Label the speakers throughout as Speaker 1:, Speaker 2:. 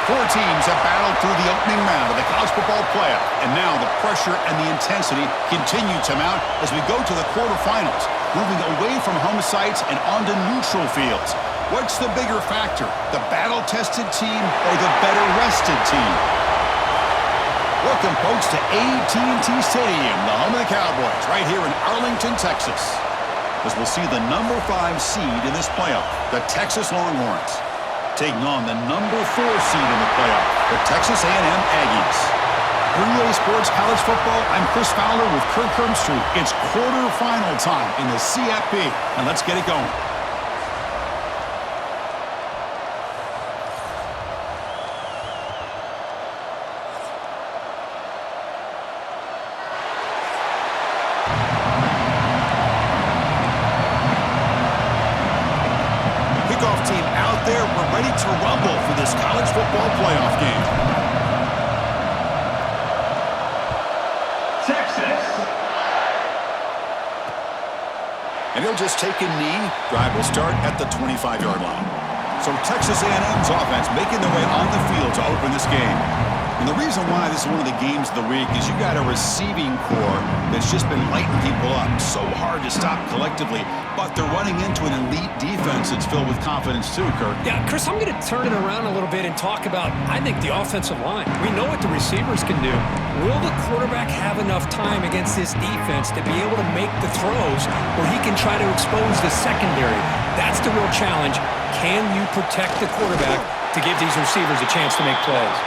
Speaker 1: Four teams have battled through the opening round of the college football playoff, and now the pressure and the intensity continue to mount as we go to the quarterfinals, moving away from home sites and onto neutral fields. What's the bigger factor, the battle-tested team or the better-rested team? Welcome, folks, to AT&T Stadium, the home of the Cowboys, right here in Arlington, Texas, as we'll see the number 5 seed in this playoff, the Texas Longhorns, taking on the number 4 seed in the playoff, the Texas A&M Aggies. For EA Sports College Football, I'm Chris Fowler with Kirk Herbstreit. It's quarterfinal time in the CFP, and let's get it going. To rumble for this college football playoff game.
Speaker 2: Texas.
Speaker 1: And he'll just take a knee. Drive will start at the 25-yard line. So Texas A&M's offense making their way on the field to open this game. And the reason why this is one of the games of the week is you got a receiving core that's just been lighting people up. So hard to stop collectively, but they're running into an elite defense that's filled with confidence too, Kirk.
Speaker 3: Yeah, Chris, I'm going to turn it around a little bit and talk about, I think, the offensive line. We know what the receivers can do. Will the quarterback have enough time against this defense to be able to make the throws where he can try to expose the secondary? That's the real challenge. Can you protect the quarterback to give these receivers a chance to make plays?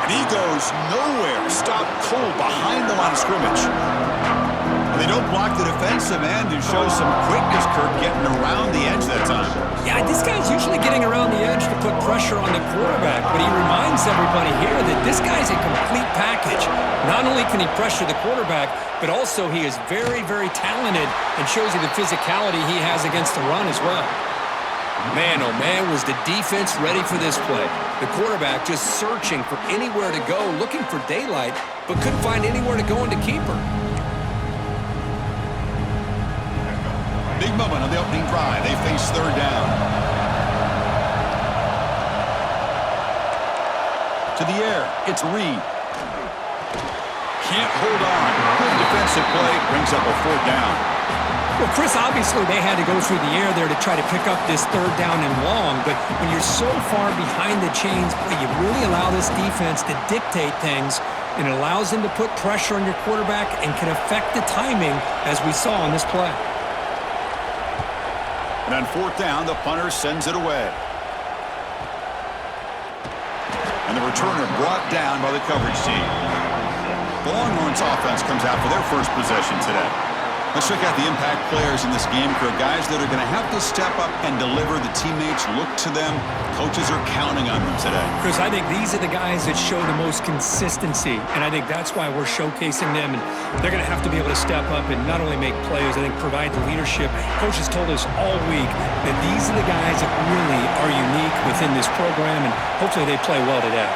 Speaker 1: And he goes nowhere. Stop cold behind the line of scrimmage. And they don't block the defensive end who shows some quickness, Kirk, getting around the edge that time.
Speaker 3: Yeah, this guy's usually getting around the edge to put pressure on the quarterback, but he reminds everybody here that this guy's a complete package. Not only can he pressure the quarterback, but also he is very, very talented and shows you the physicality he has against the run as well. Man, oh man, was the defense ready for this play. The quarterback just searching for anywhere to go, looking for daylight, but couldn't find anywhere to go into keeper.
Speaker 1: Big moment on the opening drive. They face third down. To the air, it's Reed. Can't hold on. Good defensive play, brings up a fourth down.
Speaker 3: Well, Chris, obviously they had to go through the air there to try to pick up this third down and long, but when you're so far behind the chains, boy, you really allow this defense to dictate things, and it allows them to put pressure on your quarterback and can affect the timing, as we saw on this play.
Speaker 1: And on fourth down, the punter sends it away. And the returner brought down by the coverage team. The Longhorns offense comes out for their first possession today. Let's check out the impact players in this game, Kirk. Guys that are going to have to step up and deliver. The teammates look to them. Coaches are counting on them today.
Speaker 3: Chris, I think these are the guys that show the most consistency, and I think that's why we're showcasing them. And they're going to have to be able to step up and not only make plays, I think provide the leadership. Coaches told us all week that these are the guys that really are unique within this program, and hopefully they play well today.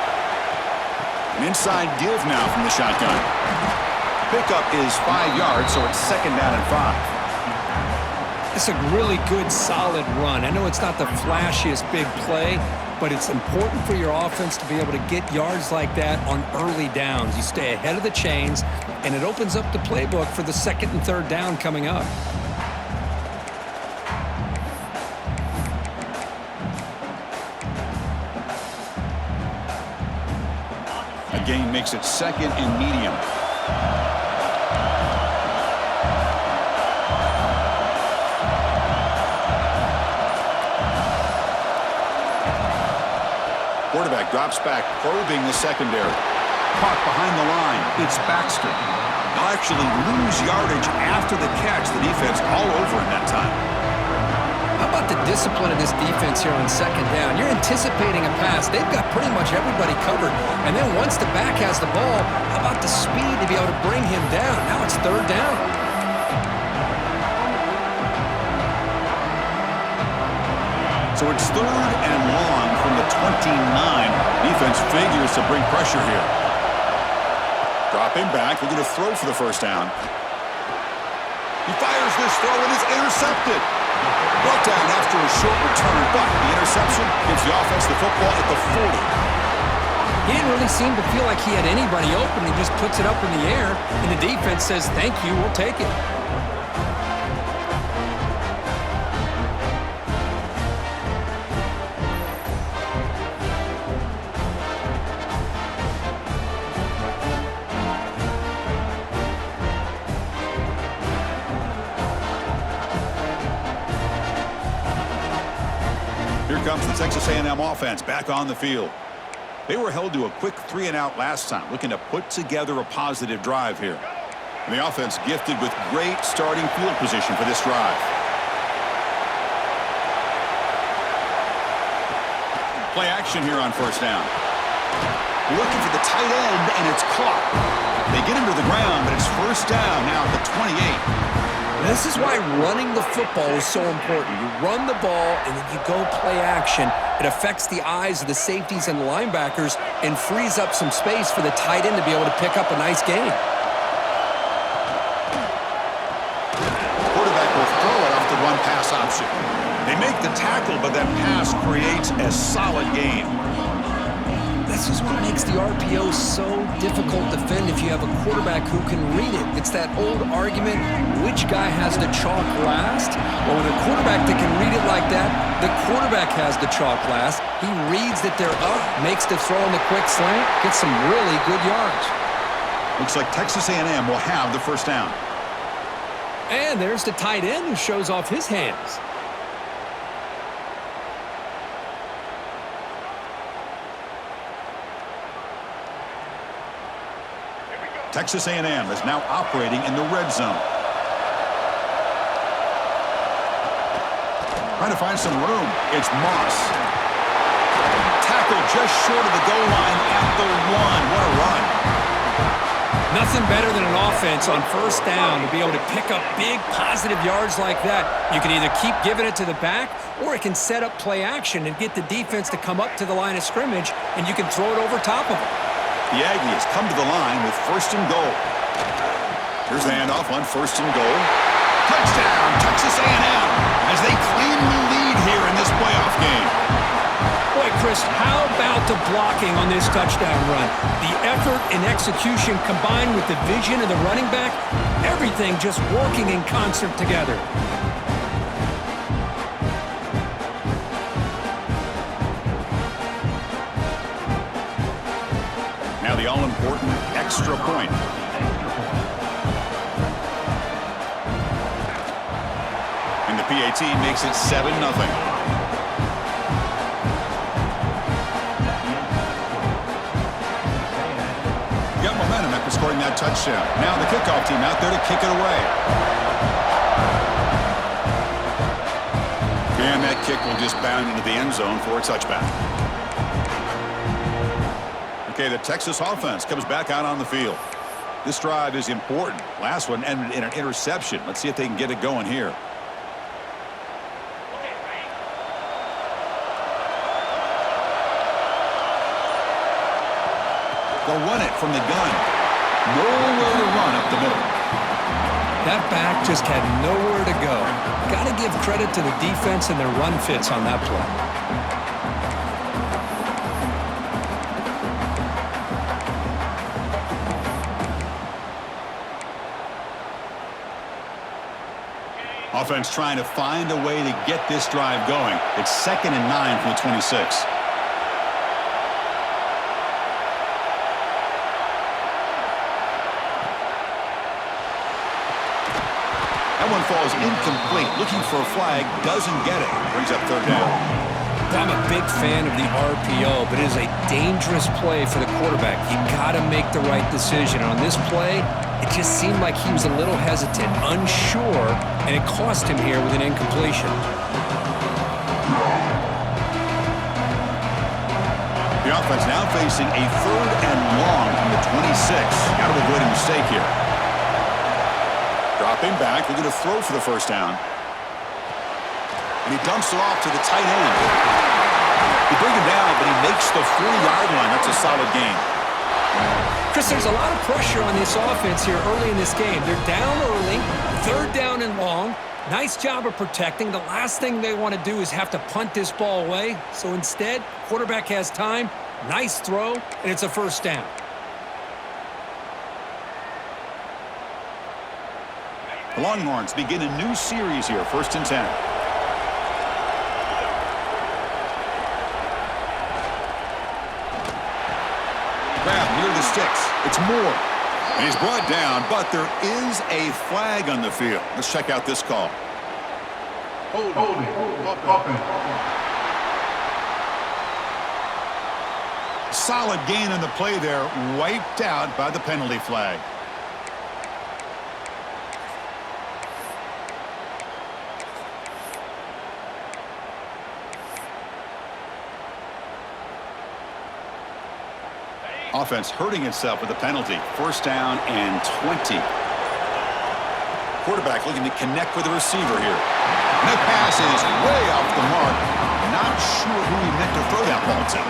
Speaker 1: An inside give now from the shotgun. Pickup is 5 yards, so it's second down and 5.
Speaker 3: It's a really good, solid run. I know it's not the flashiest big play, but it's important for your offense to be able to get yards like that on early downs. You stay ahead of the chains, and it opens up the playbook for the second and third down coming up.
Speaker 1: A gain makes it second and medium. Quarterback drops back, probing the secondary. Caught behind the line. It's Baxter. They'll actually lose yardage after the catch. The defense all over in that time.
Speaker 3: How about the discipline of this defense here on second down? You're anticipating a pass. They've got pretty much everybody covered. And then once the back has the ball, how about the speed to be able to bring him down? Now it's third down.
Speaker 1: So it's third and long from the 29. Defense figures to bring pressure here. Dropping back, looking to throw for the first down. He fires this throw and is intercepted. Brought down after a short return, but the interception gives the offense the football at the 40.
Speaker 3: He didn't really seem to feel like he had anybody open. He just puts it up in the air, and the defense says, thank you, we'll take it.
Speaker 1: Here comes the Texas A&M offense back on the field. They were held to a quick 3-and-out last time, looking to put together a positive drive here. And the offense gifted with great starting field position for this drive. Play action here on first down. Looking for the tight end, and it's caught. They get him to the ground, but it's first down now at the 28.
Speaker 3: This is why running the football is so important. You run the ball, and then you go play action. It affects the eyes of the safeties and linebackers and frees up some space for the tight end to be able to pick up a nice gain.
Speaker 1: Quarterback will throw it off the run-pass option. They make the tackle, but that pass creates a solid gain.
Speaker 3: This is what makes the RPO so difficult to defend if you have a quarterback who can read it. It's that old argument, which guy has the chalk last? Well, with a quarterback that can read it like that, the quarterback has the chalk last. He reads that they're up, makes the throw in the quick slant, gets some really good yards.
Speaker 1: Looks like Texas A&M will have the first down.
Speaker 3: And there's the tight end who shows off his hands.
Speaker 1: Texas A&M is now operating in the red zone. Trying to find some room. It's Moss. Tackle just short of the goal line at the 1. What a run.
Speaker 3: Nothing better than an offense on first down to be able to pick up big positive yards like that. You can either keep giving it to the back, or it can set up play action and get the defense to come up to the line of scrimmage, and you can throw it over top of them.
Speaker 1: The Aggies come to the line with first and goal. Here's the handoff on first and goal. Touchdown, Texas A&M, as they claim the lead here in this playoff game.
Speaker 3: Boy, Chris, how about the blocking on this touchdown run? The effort and execution combined with the vision of the running back, everything just working in concert together.
Speaker 1: Now the all-important extra point. And the PAT makes it 7-0. Got momentum after scoring that touchdown. Now the kickoff team out there to kick it away. And that kick will just bound into the end zone for a touchback. Okay, the Texas offense comes back out on the field. This drive is important. Last one ended in an interception. Let's see if they can get it going here. They'll run it from the gun. Nowhere to run up the middle.
Speaker 3: That back just had nowhere to go. Got to give credit to the defense and their run fits on that play.
Speaker 1: Offense trying to find a way to get this drive going. It's 2nd and 9 from the 26. That one falls incomplete. Looking for a flag. Doesn't get it. Brings up third down.
Speaker 3: I'm a big fan of the RPO, but it is a dangerous play for the quarterback. You got to make the right decision. On this play, it just seemed like he was a little hesitant, unsure, and it cost him here with an incompletion.
Speaker 1: The offense now facing a 3rd and long from the 26. Got to avoid a mistake here. Dropping back, looking to throw for the first down. And he dumps it off to the tight end. They bring him down, but he makes the 40-yard line. That's a solid gain.
Speaker 3: Chris, there's a lot of pressure on this offense here early in this game. They're down early, 3rd down and long. Nice job of protecting. The last thing they want to do is have to punt this ball away. So instead, quarterback has time, Nice throw, and it's a first down.
Speaker 1: The Longhorns begin a new series here, 1st and 10. Grab near the sticks. It's Moore. And he's brought down, but there is a flag on the field. Let's check out this call.
Speaker 2: Holding.
Speaker 1: Solid gain on the play there, wiped out by the penalty flag. Offense hurting itself with a penalty. 1st down and 20. Quarterback looking to connect with the receiver here. And that pass is way off the mark. Not sure who he meant to throw that ball to.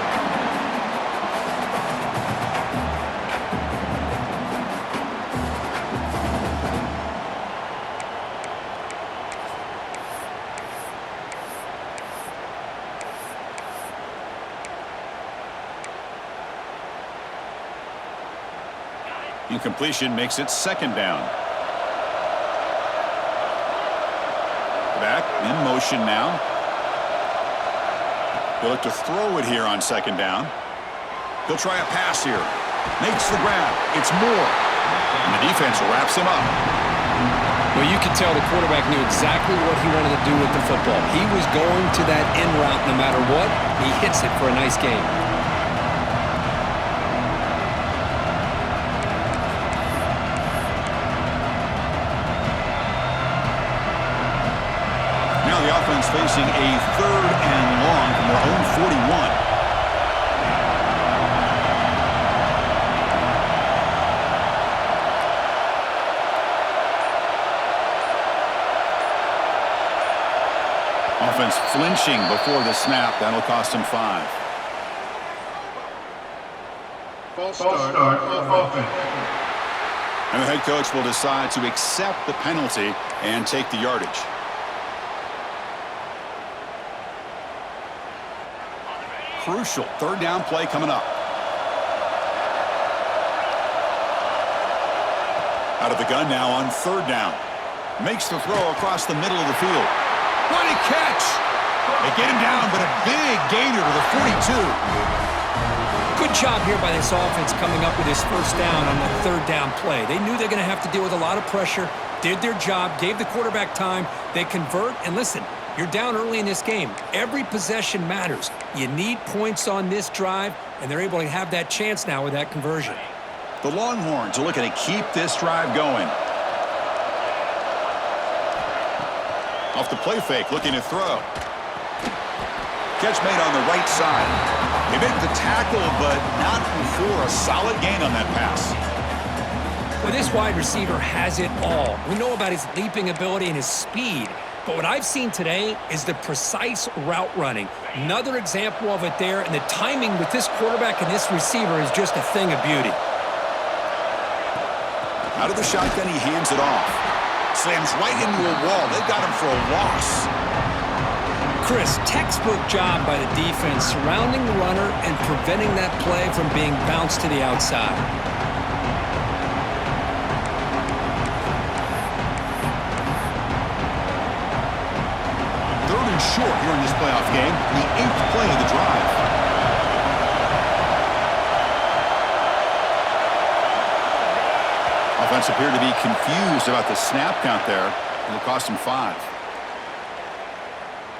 Speaker 1: Incompletion makes it 2nd down. Back in motion now. He'll look to throw it here on 2nd down. He'll try a pass here. Makes the grab. It's Moore. And the defense wraps him up.
Speaker 3: Well, you could tell the quarterback knew exactly what he wanted to do with the football. He was going to that end route no matter what. He hits it for a nice gain.
Speaker 1: The offense facing a 3rd and long from their own 41. Offense flinching before the snap. That'll cost him 5.
Speaker 2: False start offense.
Speaker 1: And the head coach will decide to accept the penalty and take the yardage. Crucial 3rd down play coming up. Out of the gun now on 3rd down. Makes the throw across the middle of the field. What a catch! They get him down, but a big gainer to the 42.
Speaker 3: Good job here by this offense coming up with his 1st down on the 3rd down play. They knew they're going to have to deal with a lot of pressure, did their job, gave the quarterback time. They convert, and listen, you're down early in this game. Every possession matters. You need points on this drive, and they're able to have that chance now with that conversion.
Speaker 1: The Longhorns are looking to keep this drive going. Off the play fake, looking to throw. Catch made on the right side. They make the tackle, but not before a solid gain on that pass.
Speaker 3: Well, this wide receiver has it all. We know about his leaping ability and his speed. But what I've seen today is the precise route running. Another example of it there, and the timing with this quarterback and this receiver is just a thing of beauty.
Speaker 1: Out of the shotgun, he hands it off. Slams right into a wall. They've got him for a loss.
Speaker 3: Chris, textbook job by the defense surrounding the runner and preventing that play from being bounced to the outside.
Speaker 1: Short here in this playoff game, the 8th play of the drive. Offense appeared to be confused about the snap count there. It'll cost him 5.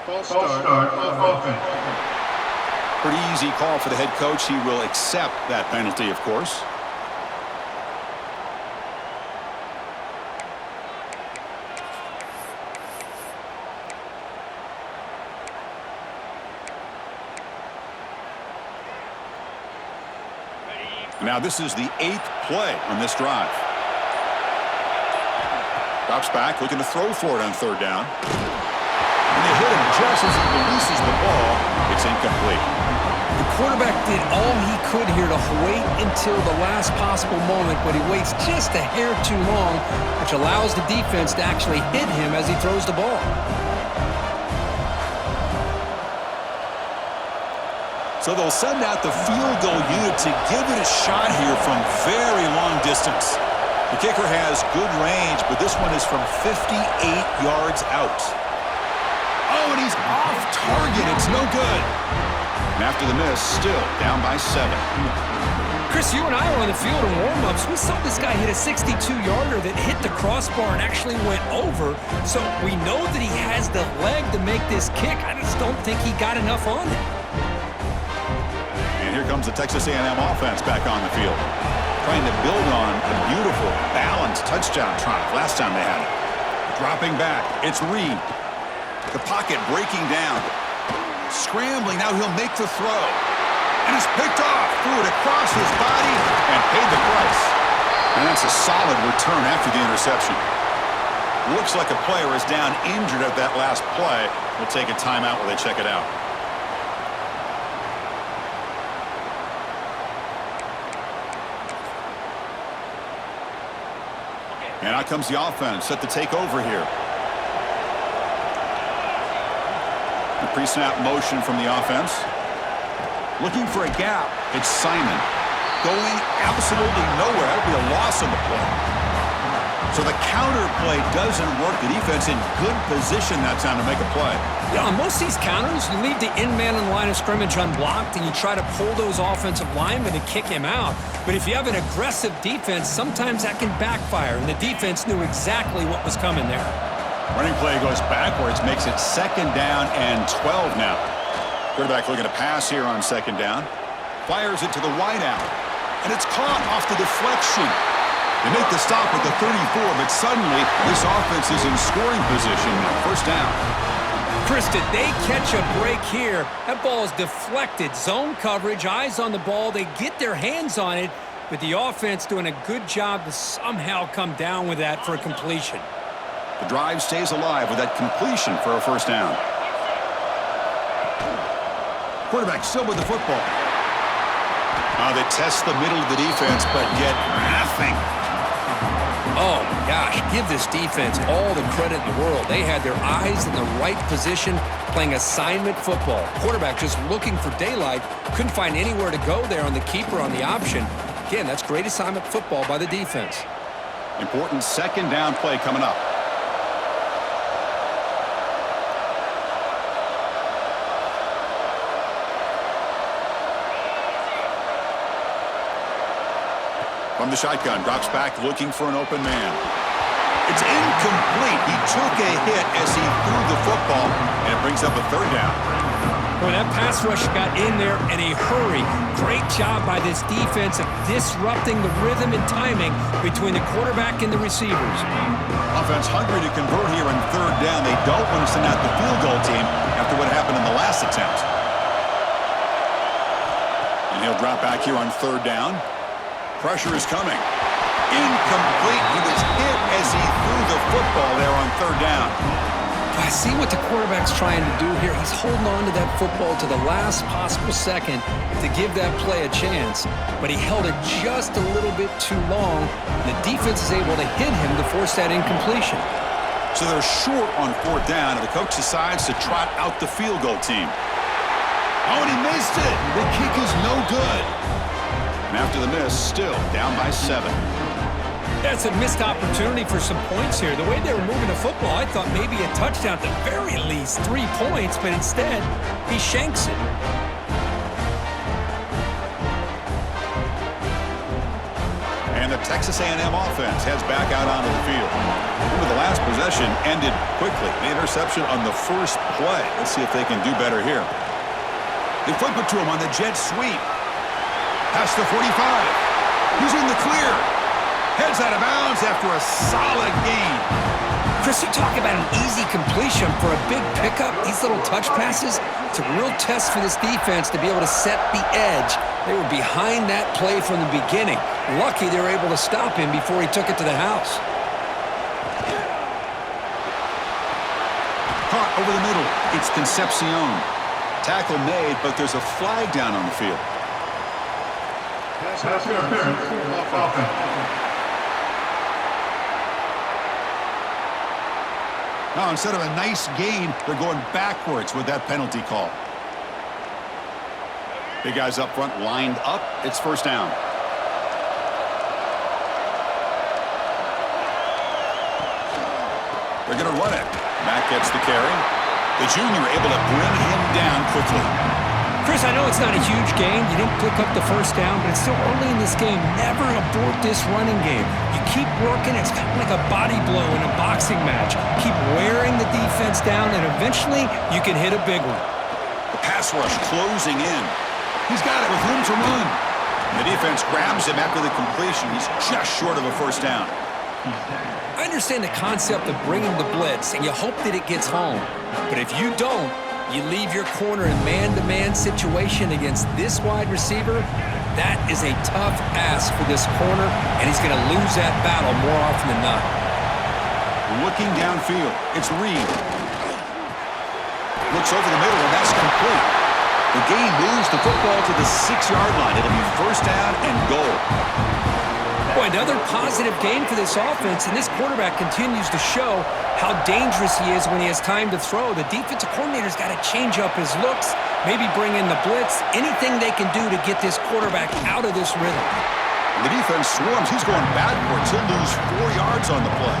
Speaker 2: False start offense.
Speaker 1: Pretty easy call for the head coach. He will accept that penalty, of course. Now this is the 8th play on this drive. Drops back, looking to throw for it on 3rd down. And they hit him just as he releases the ball. It's incomplete.
Speaker 3: The quarterback did all he could here to wait until the last possible moment, but he waits just a hair too long, which allows the defense to actually hit him as he throws the ball.
Speaker 1: So they'll send out the field goal unit to give it a shot here from very long distance. The kicker has good range, but this one is from 58 yards out. Oh, and he's off target. It's no good. And after the miss, still down by 7.
Speaker 3: Chris, you and I were on the field in warm-ups. We saw this guy hit a 62-yarder that hit the crossbar and actually went over. So we know that he has the leg to make this kick. I just don't think he got enough on it.
Speaker 1: And here comes the Texas A&M offense back on the field, trying to build on a beautiful, balanced touchdown drive last time they had it. Dropping back, it's Reed. The pocket breaking down. Scrambling, now he'll make the throw. And it's picked off, threw it across his body, and paid the price. And that's a solid return after the interception. Looks like a player is down injured at that last play. We'll take a timeout while they check it out. And out comes the offense, set to take over here. The pre-snap motion from the offense. Looking for a gap, it's Simon. Going absolutely nowhere. That would be a loss on the play. So the counter play doesn't work. The defense in good position that time to make a play.
Speaker 3: Yeah, on most of these counters, you leave the in-man in the line of scrimmage unblocked, and you try to pull those offensive linemen to kick him out. But if you have an aggressive defense, sometimes that can backfire, and the defense knew exactly what was coming there.
Speaker 1: Running play goes backwards, makes it 2nd down and 12 now. Quarterback looking to pass here on 2nd down. Fires it to the wideout. And it's caught off the deflection. They make the stop at the 34, but suddenly this offense is in scoring position now. 1st down.
Speaker 3: Chris, did they catch a break here? That ball is deflected. Zone coverage, eyes on the ball. They get their hands on it, but the offense doing a good job to somehow come down with that for a completion.
Speaker 1: The drive stays alive with that completion for a 1st down. Quarterback still with the football. They test the middle of the defense, but get nothing.
Speaker 3: Oh, my gosh. Give this defense all the credit in the world. They had their eyes in the right position, playing assignment football. Quarterback just looking for daylight. Couldn't find anywhere to go there on the keeper on the option. Again, that's great assignment football by the defense.
Speaker 1: Important 2nd down play coming up. From the shotgun, drops back looking for an open man. It's incomplete. He took a hit as he threw the football, and it brings up a 3rd down.
Speaker 3: Well, that pass rush got in there in a hurry. Great job by this defense of disrupting the rhythm and timing between the quarterback and the receivers.
Speaker 1: Offense hungry to convert here on 3rd down. They don't want to send out the field goal team after what happened in the last attempt. And he'll drop back here on 3rd down. Pressure is coming. Incomplete. He was hit as he threw the football there on 3rd down.
Speaker 3: I see what the quarterback's trying to do here. He's holding on to that football to the last possible second to give that play a chance. But he held it just a little bit too long. The defense is able to hit him to force that incompletion.
Speaker 1: So they're short on 4th down, and the coach decides to trot out the field goal team. Oh, and he missed it. The kick is no good. And after the miss, still down by 7.
Speaker 3: That's a missed opportunity for some points here. The way they were moving the football, I thought maybe a touchdown at the very least, 3 points, but instead, he shanks it.
Speaker 1: And the Texas A&M offense heads back out onto the field. Remember, the last possession ended quickly. The interception on the first play. Let's see if they can do better here. They flip it to him on the jet sweep. Past the 45. He's in the clear. Heads out of bounds after a solid gain.
Speaker 3: Chris, you talk about an easy completion for a big pickup. These little touch passes, it's a real test for this defense to be able to set the edge. They were behind that play from the beginning. Lucky they were able to stop him before he took it to the house.
Speaker 1: Caught over the middle. It's Concepcion. Tackle made, but there's a flag down on the field.
Speaker 2: Pass interference. Offense.
Speaker 1: Now, instead of a nice gain, they're going backwards with that penalty call. The guys up front lined up. It's first down. They're going to run it. Mack gets the carry. The junior able to bring him down quickly.
Speaker 3: Chris, I know it's not a huge gain. You didn't pick up the first down, but it's still early in this game. Never abort this running game. You keep working. It's kind of like a body blow in a boxing match. Keep wearing the defense down, and eventually you can hit a big one.
Speaker 1: The pass rush closing in. He's got it with room to run. The defense grabs him after the completion. He's just short of a first down.
Speaker 3: I understand the concept of bringing the blitz, and you hope that it gets home. But if you don't, you leave your corner in man-to-man situation against this wide receiver. That is a tough ask for this corner, and he's going to lose that battle more often than not.
Speaker 1: Looking downfield, it's Reed. Looks over the middle, and that's complete. The game moves the football to the 6-yard line. It'll be first down and goal.
Speaker 3: Boy, another positive game for this offense, and this quarterback continues to show how dangerous he is when he has time to throw. The defensive coordinator's got to change up his looks, maybe bring in the blitz, anything they can do to get this quarterback out of this rhythm.
Speaker 1: The defense swarms. He's going backwards. He'll lose 4 yards on the play.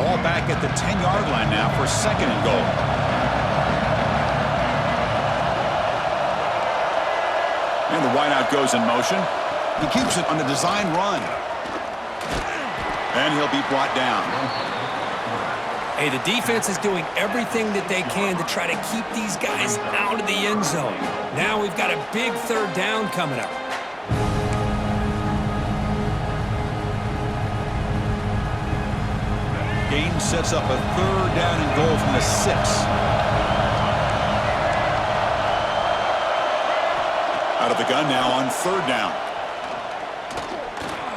Speaker 1: All back at the 10-yard line now for second and goal. And the wideout goes in motion. He keeps it on the design run. And he'll be brought down.
Speaker 3: Hey, the defense is doing everything that they can to try to keep these guys out of the end zone. Now we've got a big third down coming up.
Speaker 1: Gaines sets up a third down and goal from the 6. Out of the gun now on third down.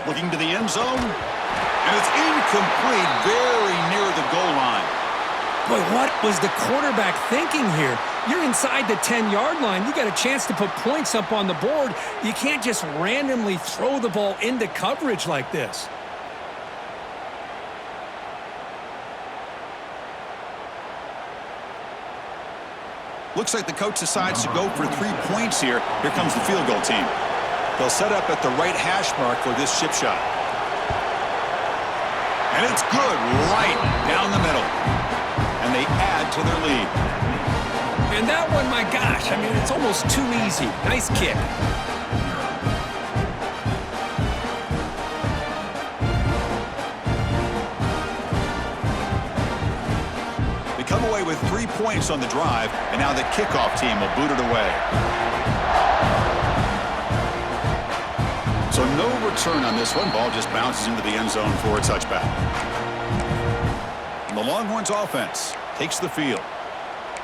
Speaker 1: Looking to the end zone. And it's incomplete, very near the goal line.
Speaker 3: Boy, what was the quarterback thinking here? You're inside the 10-yard line. You got a chance to put points up on the board. You can't just randomly throw the ball into coverage like this.
Speaker 1: Looks like the coach decides to go for 3 points here. Here comes the field goal team. They'll set up at the right hash mark for this chip shot. And it's good right down the middle. And they add to their lead.
Speaker 3: And that one, my gosh, I mean, it's almost too easy. Nice kick.
Speaker 1: They come away with 3 points on the drive, and now the kickoff team will boot it away. So no return on this one. Ball just bounces into the end zone for a touchback. And the Longhorns offense takes the field.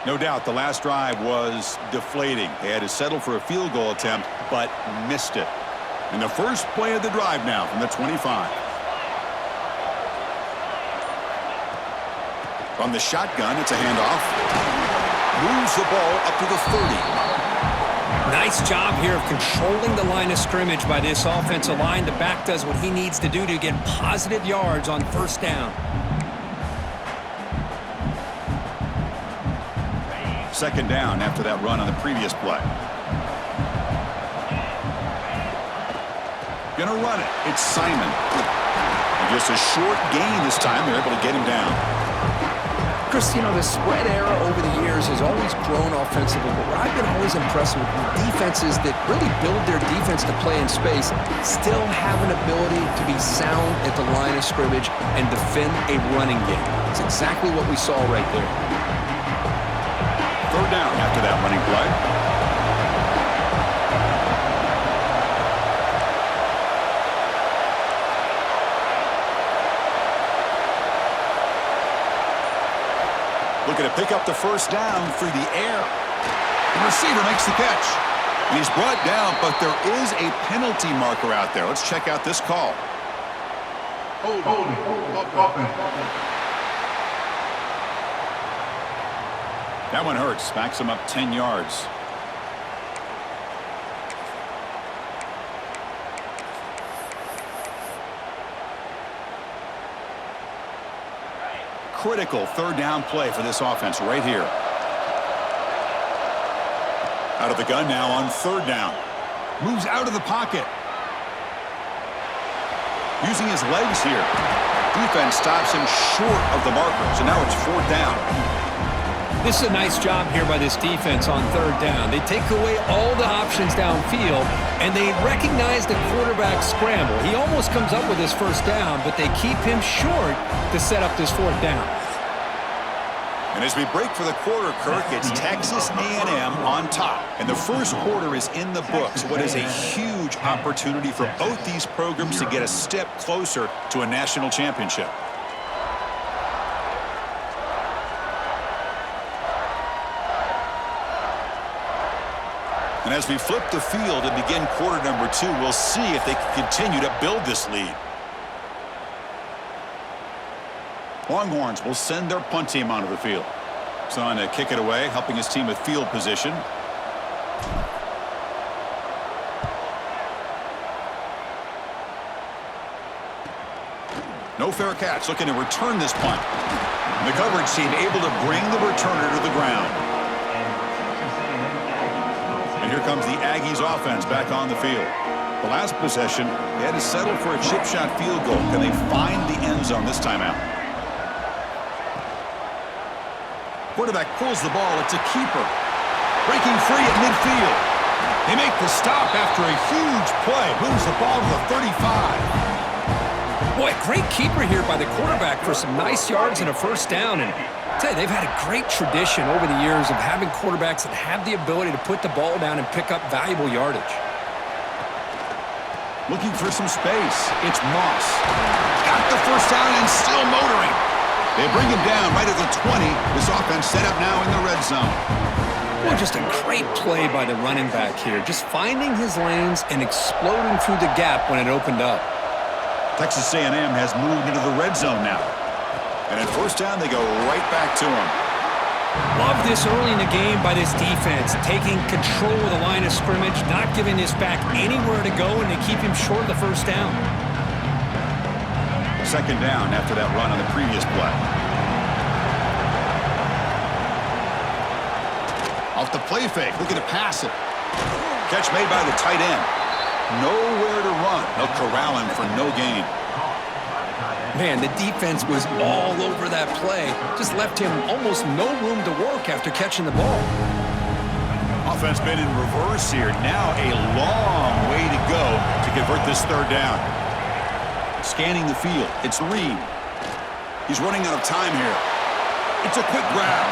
Speaker 1: No doubt the last drive was deflating. They had to settle for a field goal attempt, but missed it. And the first play of the drive now from the 25. From the shotgun, it's a handoff. Moves the ball up to the 30.
Speaker 3: Nice job here of controlling the line of scrimmage by this offensive line. The back does what he needs to do to get positive yards on first down.
Speaker 1: Second down after that run on the previous play. Gonna run it. It's Simon. And just a short gain this time. They're able to get him down.
Speaker 3: Chris, you know, the spread era over the years has always grown offensively, but what I've been always impressed with defenses that really build their defense to play in space still have an ability to be sound at the line of scrimmage and defend a running game. It's exactly what we saw right there.
Speaker 1: Third down after that running play. Looking to pick up the first down through the air. The receiver makes the catch. And he's brought down, but there is a penalty marker out there. Let's check out this call.
Speaker 2: Holding.
Speaker 1: That one hurts. Backs him up 10 yards. critical third down play for this offense right here. Out of the gun now on third down. Moves out of the pocket. Using his legs here. Defense stops him short of the marker, so now it's fourth down.
Speaker 3: This is a nice job here by this defense on third down. They take away all the options downfield, and they recognize the quarterback scramble. He almost comes up with his first down, but they keep him short to set up this fourth down.
Speaker 1: And as we break for the quarter, Kirk, it's Texas A&M on top. And the first quarter is in the books. What is a huge opportunity for both these programs to get a step closer to a national championship. And as we flip the field and begin quarter number 2, we'll see if they can continue to build this lead. Longhorns will send their punt team onto the field. It's on to kick it away, helping his team with field position. No fair catch, looking to return this punt. And the coverage team able to bring the returner to the ground. And here comes the Aggies offense back on the field. The last possession, they had to settle for a chip shot field goal. Can they find the end zone this time out? Quarterback pulls the ball. It's a keeper. Breaking free at midfield. They make the stop after a huge play. Moves the ball to the 35.
Speaker 3: Boy, great keeper here by the quarterback for some nice yards and a first down. And I tell you, they've had a great tradition over the years of having quarterbacks that have the ability to put the ball down and pick up valuable yardage.
Speaker 1: Looking for some space. It's Moss. Got the first down and still motoring. They bring him down right at the 20. This offense set up now in the red zone.
Speaker 3: Well, just a great play by the running back here. Just finding his lanes and exploding through the gap when it opened up.
Speaker 1: Texas A&M has moved into the red zone now. And at first down, they go right back to him.
Speaker 3: Love this early in the game by this defense. Taking control of the line of scrimmage, not giving this back anywhere to go, and they keep him short of the first down.
Speaker 1: Second down after that run on the previous play. Off the play fake, looking to pass it. Catch made by the tight end. Nowhere to run. They'll corral him for no gain.
Speaker 3: Man, the defense was all over that play. Just left him almost no room to work after catching the ball.
Speaker 1: Offense been in reverse here. Now a long way to go to convert this third down. Scanning the field. It's Reed. He's running out of time here. It's a quick grab.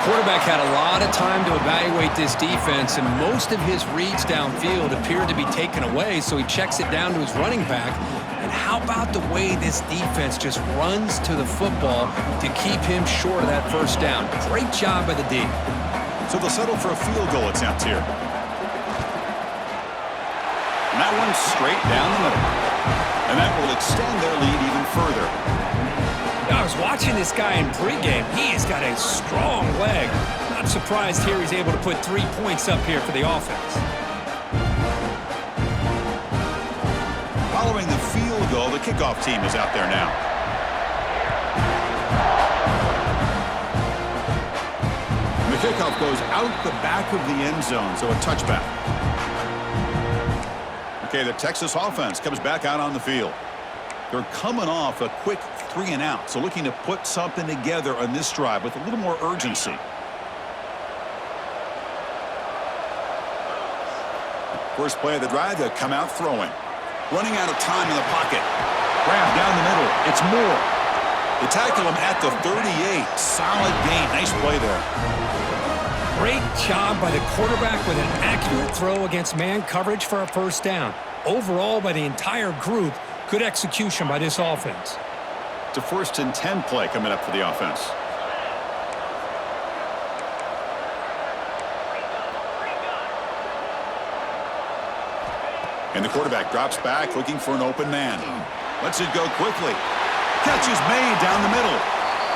Speaker 3: Quarterback had a lot of time to evaluate this defense, and most of his reads downfield appeared to be taken away, so he checks it down to his running back. And how about the way this defense just runs to the football to keep him short of that first down? Great job by the D.
Speaker 1: So they'll settle for a field goal attempt here. And that one's straight down the middle. And that will extend their lead even further.
Speaker 3: I was watching this guy in pregame. He has got a strong leg. Not surprised here he's able to put 3 points up here for the offense.
Speaker 1: Following the field goal, the kickoff team is out there now. And the kickoff goes out the back of the end zone, so a touchback. Okay, the Texas offense comes back out on the field. They're coming off a quick 3 and out, so looking to put something together on this drive with a little more urgency. First play of the drive, they'll come out throwing. Running out of time in the pocket. Grab down the middle. It's Moore. They tackle him at the 38. Solid gain. Nice play there.
Speaker 3: Great job by the quarterback with an accurate throw against man coverage for a first down. Overall, by the entire group, good execution by this offense.
Speaker 1: It's a 1st and 10 play coming up for the offense. And the quarterback drops back, looking for an open man. Lets it go quickly. Catch is made down the middle.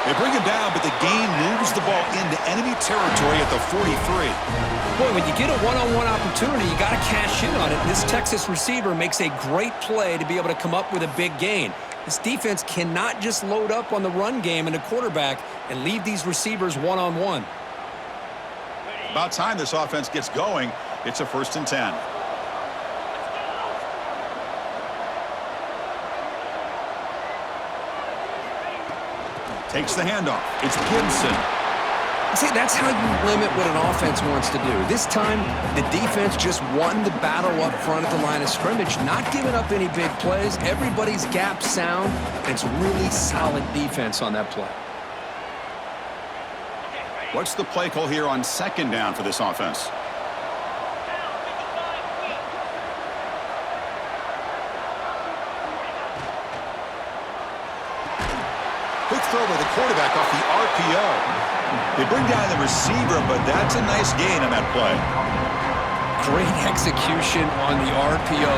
Speaker 1: They bring him down, but the gain moves the ball into enemy territory at the 43.
Speaker 3: Boy, when you get a one-on-one opportunity, you got to cash in on it. This Texas receiver makes a great play to be able to come up with a big gain. This defense cannot just load up on the run game and the quarterback and leave these receivers one-on-one.
Speaker 1: About time this offense gets going. It's a 1st and 10. Takes the handoff. It's Gibson.
Speaker 3: See, that's how you limit what an offense wants to do. This time, the defense just won the battle up front at the line of scrimmage, not giving up any big plays. Everybody's gap sound, and it's really solid defense on that play.
Speaker 1: What's the play call here on 2nd down for this offense? Quick throw by the quarterback off the RPO. They bring down the receiver, but that's a nice gain on that play.
Speaker 3: Great execution on the RPO.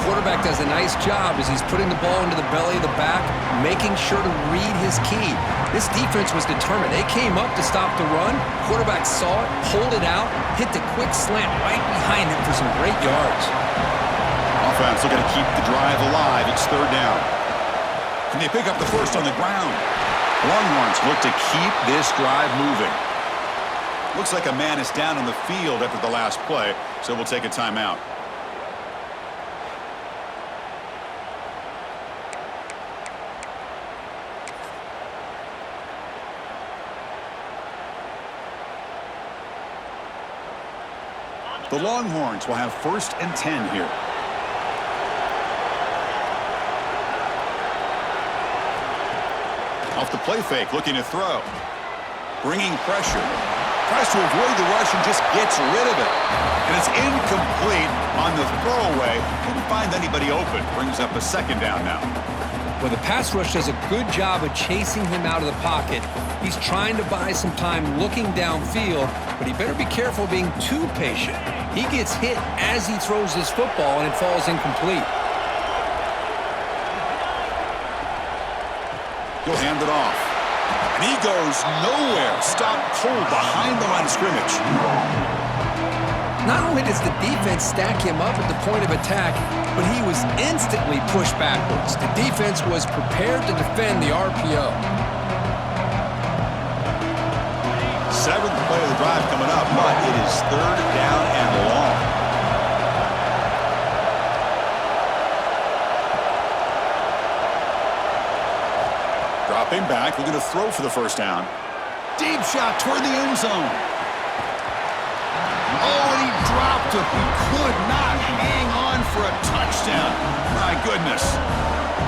Speaker 3: Quarterback does a nice job as he's putting the ball into the belly of the back, making sure to read his key. This defense was determined. They came up to stop the run. Quarterback saw it, pulled it out, hit the quick slant right behind him for some great yards.
Speaker 1: Offense looking to keep the drive alive. It's 3rd down. Can they pick up the first on the ground? Longhorns look to keep this drive moving. Looks like a man is down on the field after the last play, so we'll take a timeout. The Longhorns will have 1st and 10 here. Off the play fake, looking to throw. Bringing pressure. Tries to avoid the rush and just gets rid of it. And it's incomplete on the throwaway. Couldn't find anybody open. Brings up a 2nd down now.
Speaker 3: Well, the pass rush does a good job of chasing him out of the pocket. He's trying to buy some time looking downfield, but he better be careful being too patient. He gets hit as he throws his football, and it falls incomplete.
Speaker 1: He'll hand it off. And he goes nowhere. Stopped cold behind the line of scrimmage.
Speaker 3: Not only does the defense stack him up at the point of attack, but he was instantly pushed backwards. The defense was prepared to defend the RPO.
Speaker 1: 7th play of the drive coming up, but it is 3rd down and long. Dropping back, looking to throw for the 1st down. Deep shot toward the end zone. Oh, and he dropped it. He could not hang on for a touchdown. My goodness.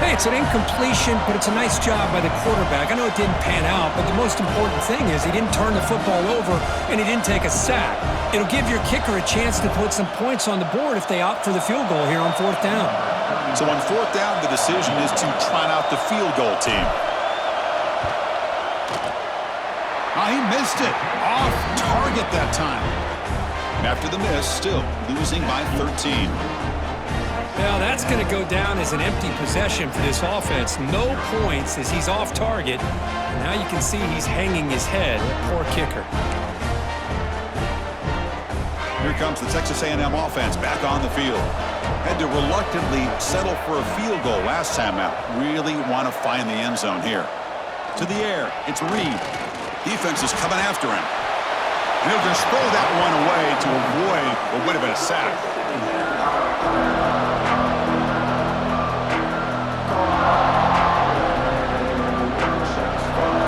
Speaker 3: Hey, it's an incompletion, but it's a nice job by the quarterback. I know it didn't pan out, but the most important thing is he didn't turn the football over and he didn't take a sack. It'll give your kicker a chance to put some points on the board if they opt for the field goal here on 4th down.
Speaker 1: So on 4th down, the decision is to trot out the field goal team. Oh, he missed it. Off target that time. And after the miss, still losing by 13.
Speaker 3: Well, that's going to go down as an empty possession for this offense. No points as he's off target. And now you can see he's hanging his head. Poor kicker.
Speaker 1: Here comes the Texas A&M offense back on the field. Had to reluctantly settle for a field goal last time out. Really want to find the end zone here. To the air, it's Reed. Defense is coming after him. And he'll just throw that one away to avoid what would have been a sack.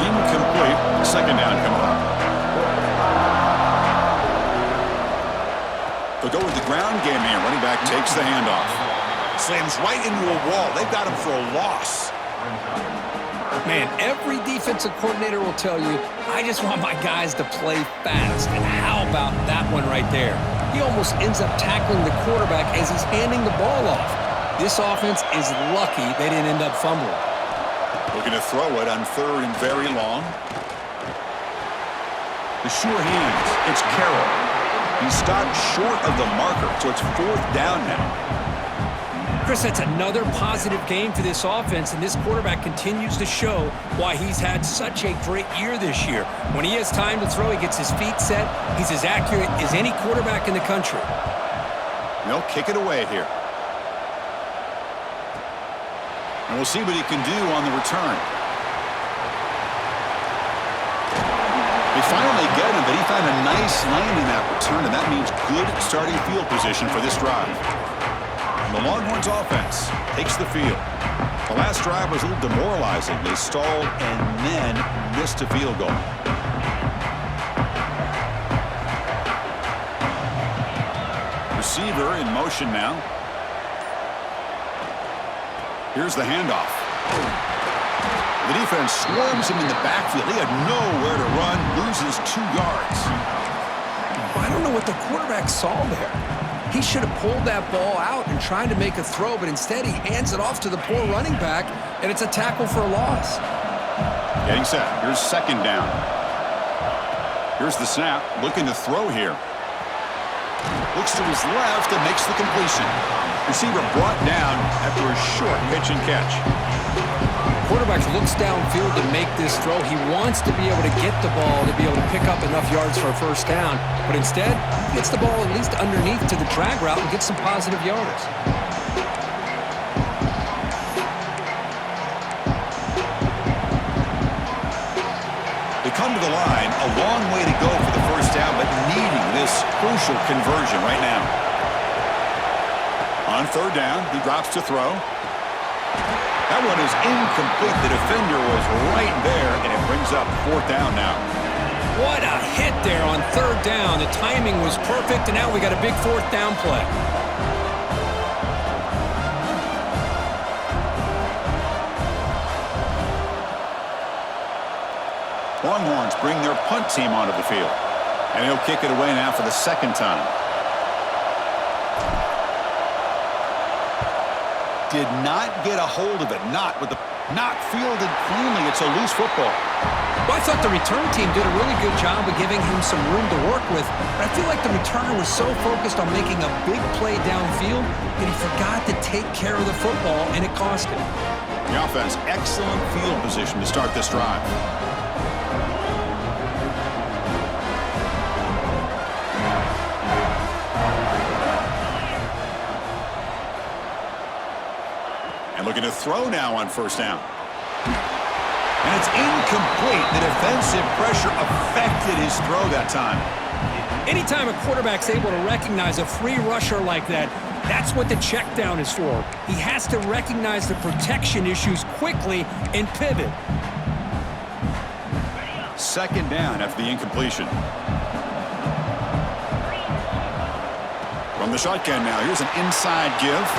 Speaker 1: Incomplete. 2nd down coming up. They'll go with the ground game here. Running back takes the handoff. Slams right into a wall. They've got him for a loss.
Speaker 3: Man, every defensive coordinator will tell you, I just want my guys to play fast. And how about that one right there? He almost ends up tackling the quarterback as he's handing the ball off. This offense is lucky they didn't end up fumbling.
Speaker 1: Looking to throw it on 3rd and very long. The sure hands. It's Carroll. He stopped short of the marker, so it's 4th down now.
Speaker 3: Chris, that's another positive game for this offense, and this quarterback continues to show why he's had such a great year this year. When he has time to throw, he gets his feet set. He's as accurate as any quarterback in the country.
Speaker 1: They'll kick it away here. And we'll see what he can do on the return. They finally get him, but he found a nice lane in that return, and that means good starting field position for this drive. And the Longhorns offense takes the field. The last drive was a little demoralizing. They stalled and then missed a field goal. Receiver in motion now. Here's the handoff. The defense swarms him in the backfield. He had nowhere to run, loses 2 yards.
Speaker 3: I don't know what the quarterback saw there. He should have pulled that ball out and tried to make a throw, but instead he hands it off to the poor running back, and it's a tackle for a loss.
Speaker 1: Getting set. Here's second down. Here's the snap. Looking to throw here. Looks to his left and makes the completion. Receiver brought down after a short pitch and catch.
Speaker 3: Quarterback looks downfield to make this throw. He wants to be able to get the ball to be able to pick up enough yards for a first down, but instead he gets the ball at least underneath to the drag route and gets some positive yards.
Speaker 1: They come to the line, a long way to go for the first down, but needing this crucial conversion right now. On third down, he drops to throw. That one is incomplete. The defender was right there, and it brings up fourth down now.
Speaker 3: What a hit there on third down. The timing was perfect, and now we got a big fourth down play.
Speaker 1: Longhorns bring their punt team onto the field, and he'll kick it away now for the second time. Did not get a hold of it. Not fielded cleanly. It's a loose football.
Speaker 3: Well, I thought the return team did a really good job of giving him some room to work with, but I feel like the returner was so focused on making a big play downfield that he forgot to take care of the football, and it cost him.
Speaker 1: The offense, excellent field position to start this drive. Looking to throw now on first down. And it's incomplete. The defensive pressure affected his throw that time.
Speaker 3: Anytime a quarterback's able to recognize a free rusher like that, that's what the check down is for. He has to recognize the protection issues quickly and pivot.
Speaker 1: Second down after the incompletion. From the shotgun now, here's an inside give.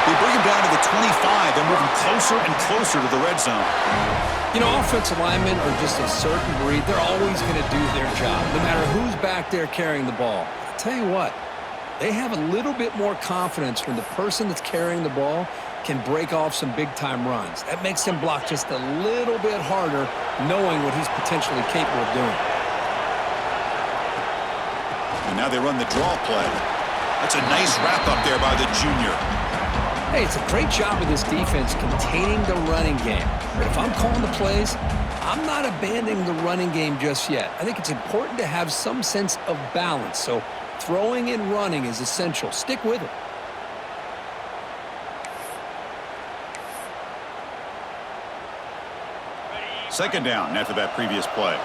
Speaker 1: They bring him down to the 25. They're moving closer and closer to the red zone.
Speaker 3: You know, offensive linemen are just a certain breed. They're always going to do their job, no matter who's back there carrying the ball. I'll tell you what, they have a little bit more confidence when the person that's carrying the ball can break off some big-time runs. That makes him block just a little bit harder, knowing what he's potentially capable of doing.
Speaker 1: And now they run the draw play. That's a nice wrap-up there by the junior.
Speaker 3: Hey, it's a great job of this defense containing the running game. But if I'm calling the plays, I'm not abandoning the running game just yet. I think it's important to have some sense of balance. So throwing and running is essential. Stick with it.
Speaker 1: Second down after that previous play.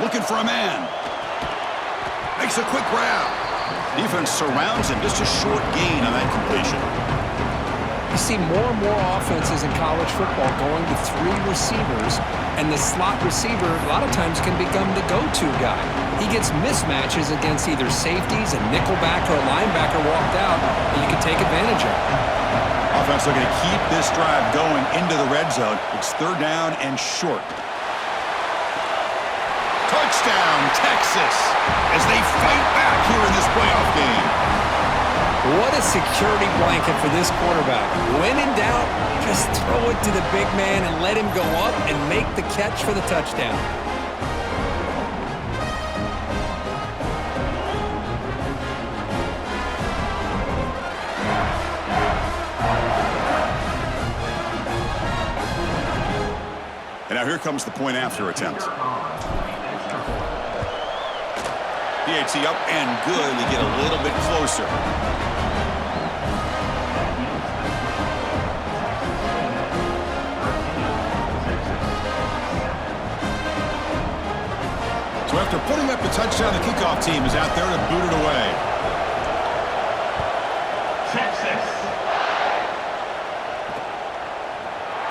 Speaker 1: Looking for a man. Makes a quick grab. Defense surrounds him. Just a short gain on that completion.
Speaker 3: You see more and more offenses in college football going to 3 receivers, and the slot receiver a lot of times can become the go-to guy. He gets mismatches against either safeties, a nickelback, or a linebacker walked out, and you can take advantage of it.
Speaker 1: Offense looking to keep this drive going into the red zone. It's third down and short. Touchdown, Texas, as they fight back here in this playoff game.
Speaker 3: What a security blanket for this quarterback. When in doubt, just throw it to the big man and let him go up and make the catch for the touchdown.
Speaker 1: And now here comes the point after attempt. PAT up and good. They get a little bit closer. after putting up the touchdown, the kickoff team is out there to boot it away.
Speaker 2: Texas.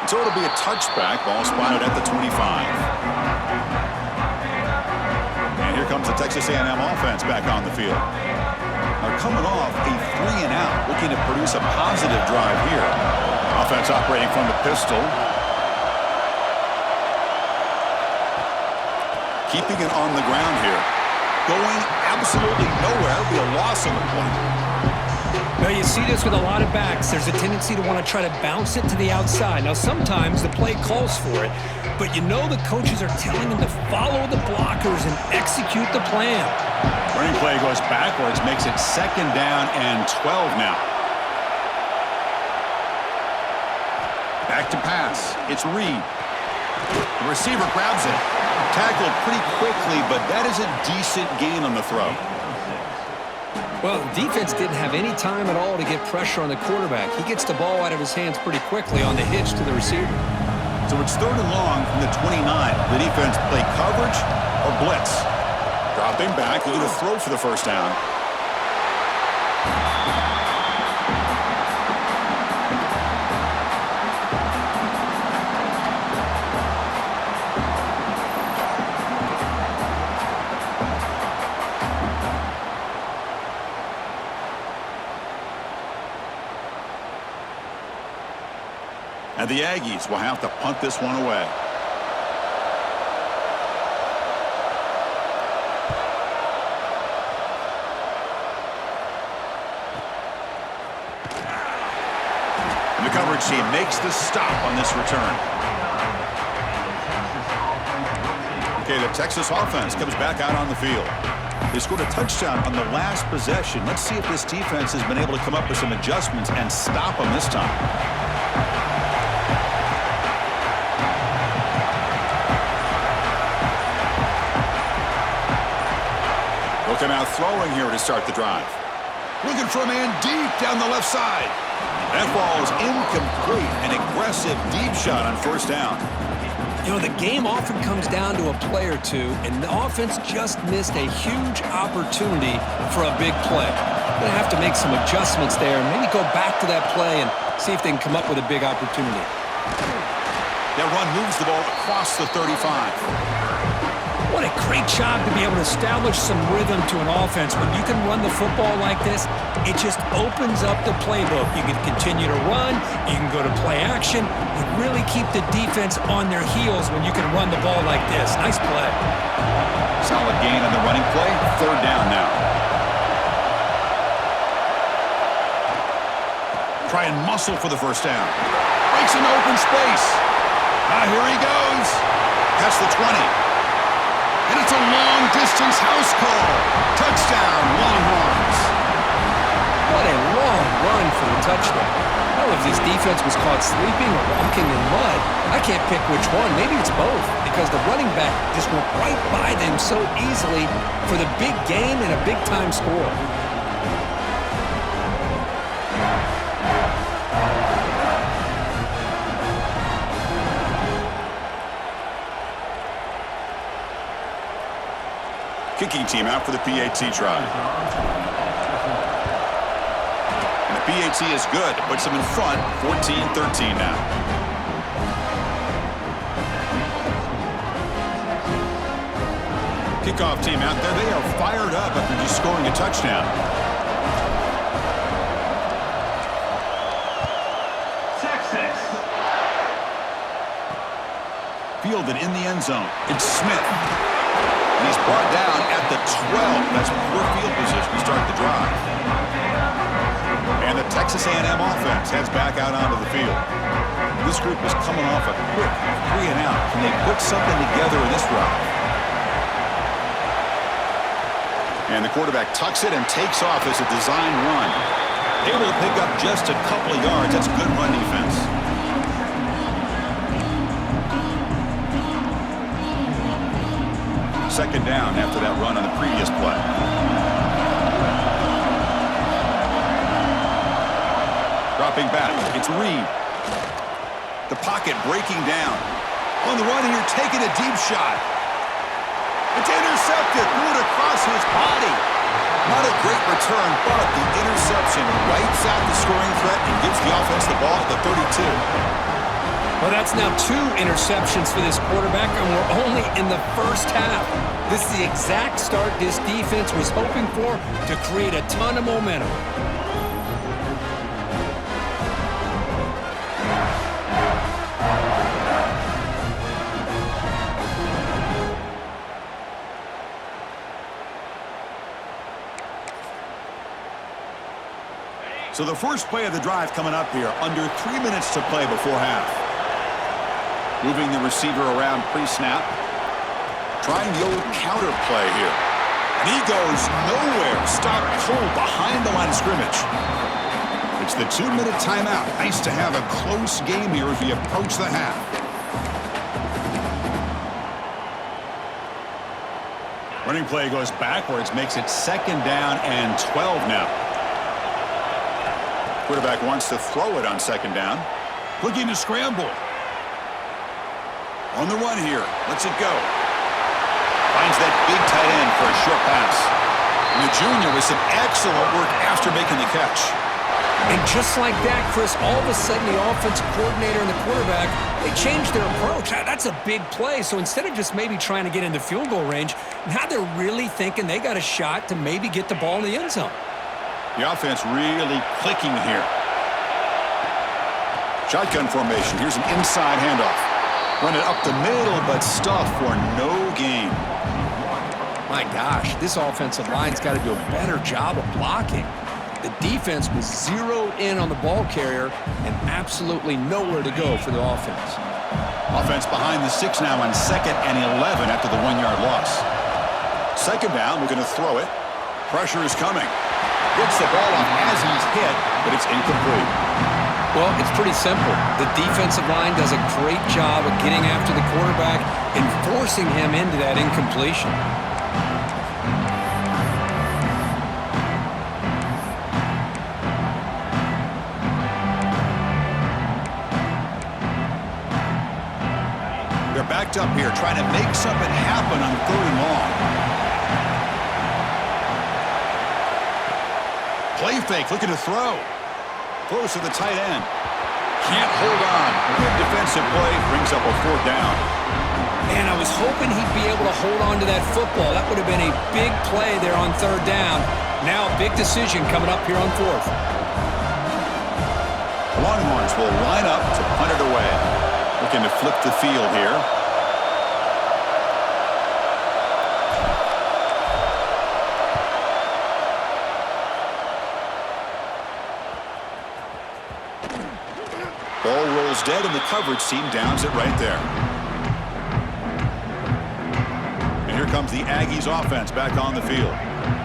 Speaker 1: So it'll be a touchback. Ball spotted at the 25. And here comes the Texas A&M offense back on the field. They're coming off a 3-and-out, looking to produce a positive drive here. Offense operating from the pistol. Keeping it on the ground here. Going absolutely nowhere. It'll be a loss on the play.
Speaker 3: Now, you see this with a lot of backs. There's a tendency to want to try to bounce it to the outside. Now, sometimes the play calls for it, but you know the coaches are telling them to follow the blockers and execute the plan.
Speaker 1: Running play goes backwards, makes it 2nd down and 12 now. Back to pass. It's Reed. The receiver grabs it. Tackled pretty quickly, but that is a decent gain on the throw.
Speaker 3: Well, the defense didn't have any time at all to get pressure on the quarterback. He gets the ball out of his hands pretty quickly on the hitch to the receiver.
Speaker 1: So it's 3rd and long from the 29. The defense play coverage or blitz. Dropping back, looking to throw for the first down. And the Aggies will have to punt this one away. And the coverage team makes the stop on this return. Okay, the Texas offense comes back out on the field. They scored a touchdown on the last possession. Let's see if this defense has been able to come up with some adjustments and stop them this time. They'll come out throwing here to start the drive. Looking for a man deep down the left side. That ball is incomplete. An aggressive deep shot on 1st down.
Speaker 3: You know, the game often comes down to a play or two, and the offense just missed a huge opportunity for a big play. They're going to have to make some adjustments there and maybe go back to that play and see if they can come up with a big opportunity.
Speaker 1: That run moves the ball across the 35.
Speaker 3: What a great job to be able to establish some rhythm to an offense. When you can run the football like this, it just opens up the playbook. You can continue to run. You can go to play action. You really keep the defense on their heels when you can run the ball like this. Nice play.
Speaker 1: Solid gain on the running play. 3rd down now. Try and muscle for the first down. Breaks an open space. Here he goes. Past the 20. And it's a long-distance house call. Touchdown, Longhorns.
Speaker 3: What a long run for the touchdown. I don't know if this defense was caught sleeping or walking in mud. I can't pick which one. Maybe it's both, because the running back just went right by them so easily for the big gain and a big-time score.
Speaker 1: Kicking team out for the PAT try. And the PAT is good. Puts them in front, 14-13 now. Kickoff team out there. They are fired up after just scoring a touchdown.
Speaker 2: Texas.
Speaker 1: Fielded in the end zone. It's Smith. And he's brought down at the 12. That's poor field position to start the drive. And the Texas A&M offense heads back out onto the field. This group is coming off a quick 3-and-out. Can they put something together in this drive? And the quarterback tucks it and takes off as a design run. Able to pick up just a couple of yards. That's good run defense. Second down after that run on the previous play. Dropping back, it's Reed. The pocket breaking down. On the run here, taking a deep shot. It's intercepted. Threw it across his body. Not a great return, but the interception wipes out the scoring threat and gives the offense the ball at the 32.
Speaker 3: Well, that's now 2 interceptions for this quarterback, and we're only in the first half. This is the exact start this defense was hoping for to create a ton of momentum.
Speaker 1: So the first play of the drive coming up here, under 3 minutes to play before half. Moving the receiver around pre-snap. Trying the old counter play here. And he goes nowhere. Stopped cold behind the line of scrimmage. It's the 2-minute timeout. Nice to have a close game here as we approach the half. Running play goes backwards, makes it 2nd down and 12 now. Quarterback wants to throw it on 2nd down. Looking to scramble. On the run here. Lets it go. Finds that big tight end for a short pass. And the junior with some excellent work after making the catch.
Speaker 3: And just like that, Chris, all of a sudden the offensive coordinator and the quarterback, they changed their approach. That's a big play. So instead of just maybe trying to get into field goal range, now they're really thinking they got a shot to maybe get the ball in the end zone.
Speaker 1: The offense really clicking here. Shotgun formation. Here's an inside handoff. Run it up the middle, but stuff for no gain.
Speaker 3: My gosh, this offensive line's got to do a better job of blocking. The defense was zeroed in on the ball carrier and absolutely nowhere to go for the offense.
Speaker 1: Offense behind the 6 now on 2nd and 11 after the 1-yard loss. 2nd down, we're going to throw it. Pressure is coming. Gets the ball off as he's hit, but it's incomplete.
Speaker 3: Well, it's pretty simple. The defensive line does a great job of getting after the quarterback and forcing him into that incompletion.
Speaker 1: They're backed up here, trying to make something happen on 3rd and long. Play fake, looking to throw. Throws to the tight end. Can't hold on. Good defensive play, brings up a 4th down.
Speaker 3: Man, I was hoping he'd be able to hold on to that football. That would have been a big play there on 3rd down. Now a big decision coming up here on 4th.
Speaker 1: Longhorns will line up to punt it away. Looking to flip the field here. Ball rolls dead, and the coverage team downs it right there. And here comes the Aggies offense back on the field.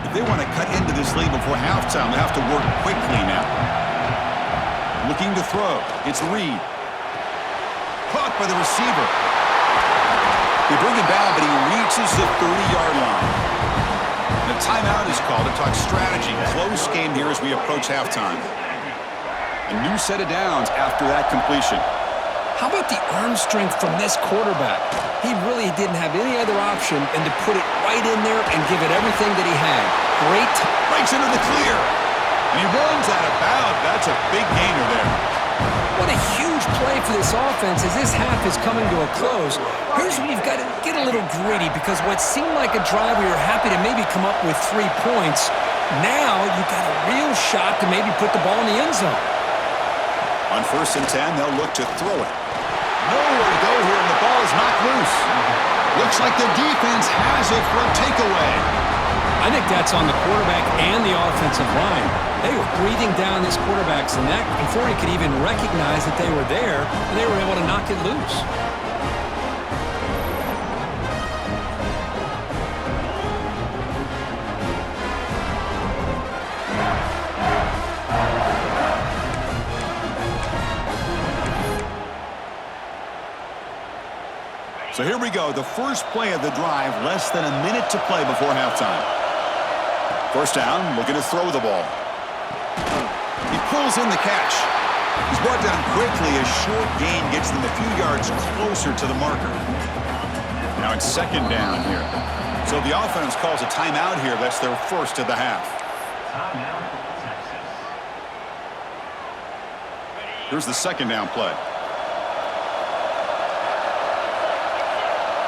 Speaker 1: If they want to cut into this lead before halftime, they have to work quickly now. Looking to throw. It's Reed. Caught by the receiver. They bring him down, but he reaches the 30-yard line. And a timeout is called to talk strategy. Close game here as we approach halftime. A new set of downs after that completion.
Speaker 3: How about the arm strength from this quarterback? He really didn't have any other option than to put it right in there and give it everything that he had. Great.
Speaker 1: Breaks into the clear. And he runs out of bounds. That's a big gainer there.
Speaker 3: What a huge play for this offense as this half is coming to a close. Here's where you've got to get a little greedy, because what seemed like a drive we were happy to maybe come up with 3 points, now you've got a real shot to maybe put the ball in the end zone.
Speaker 1: On 1st and 10, they'll look to throw it. Nowhere to go here, and the ball is knocked loose. Looks like the defense has it for a takeaway.
Speaker 3: I think that's on the quarterback and the offensive line. They were breathing down this quarterback's neck before he could even recognize that they were there, and they were able to knock it loose.
Speaker 1: So here we go, the first play of the drive, less than a minute to play before halftime. 1st down, looking to throw the ball. He pulls in the catch. He's brought down quickly. A short gain gets them a few yards closer to the marker. Now it's 2nd down here. So the offense calls a timeout here. That's their first of the half.
Speaker 2: Timeout, Texas.
Speaker 1: Here's the second down play.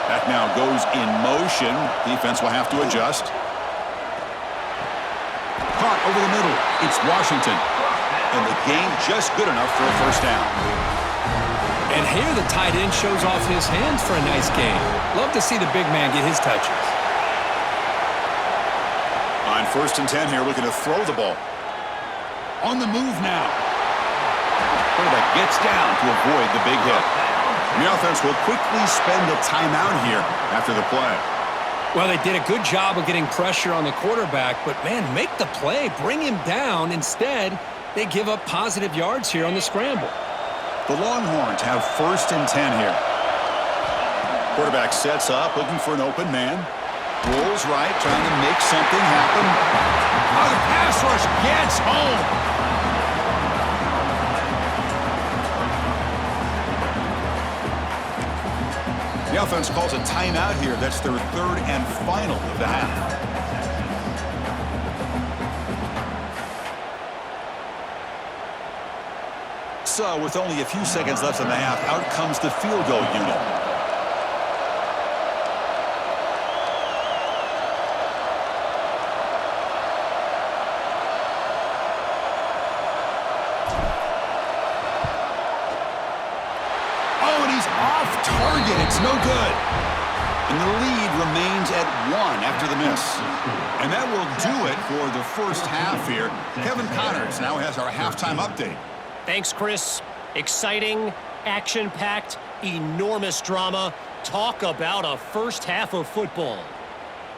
Speaker 1: That now goes in motion. Defense will have to adjust. Caught over the middle. It's Washington. And the game just good enough for a first down.
Speaker 3: And here the tight end shows off his hands for a nice game. Love to see the big man get his touches.
Speaker 1: On 1st and 10 here, looking to throw the ball. On the move now. Quarterback gets down to avoid the big hit. And the offense will quickly spend a timeout here after the play.
Speaker 3: Well, they did a good job of getting pressure on the quarterback, but, man, make the play. Bring him down. Instead, they give up positive yards here on the scramble.
Speaker 1: The Longhorns have 1st and 10 here. Quarterback sets up, looking for an open man. Rolls right, trying to make something happen. Oh, the pass rush gets home. The offense calls a timeout here. That's their third and final of the half. So, with only a few seconds left in the half, out comes the field goal unit. Oh, and he's off target. It's no good. And the lead remains at 1 after the miss. And that will do it for the first half here. Kevin Connors now has our halftime update.
Speaker 4: Thanks, Chris. Exciting, action-packed, enormous drama. Talk about a first half of football.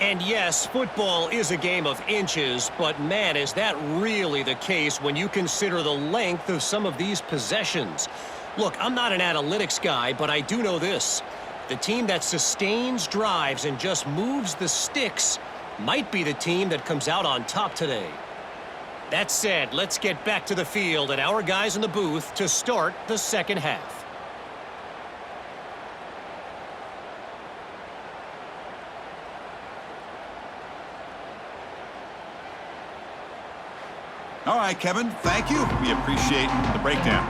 Speaker 4: And yes, football is a game of inches, but man, is that really the case when you consider the length of some of these possessions. Look, I'm not an analytics guy, but I do know this. The team that sustains drives and just moves the sticks might be the team that comes out on top today. That said, let's get back to the field and our guys in the booth to start the second half.
Speaker 1: All right, Kevin, thank you. We appreciate the breakdown.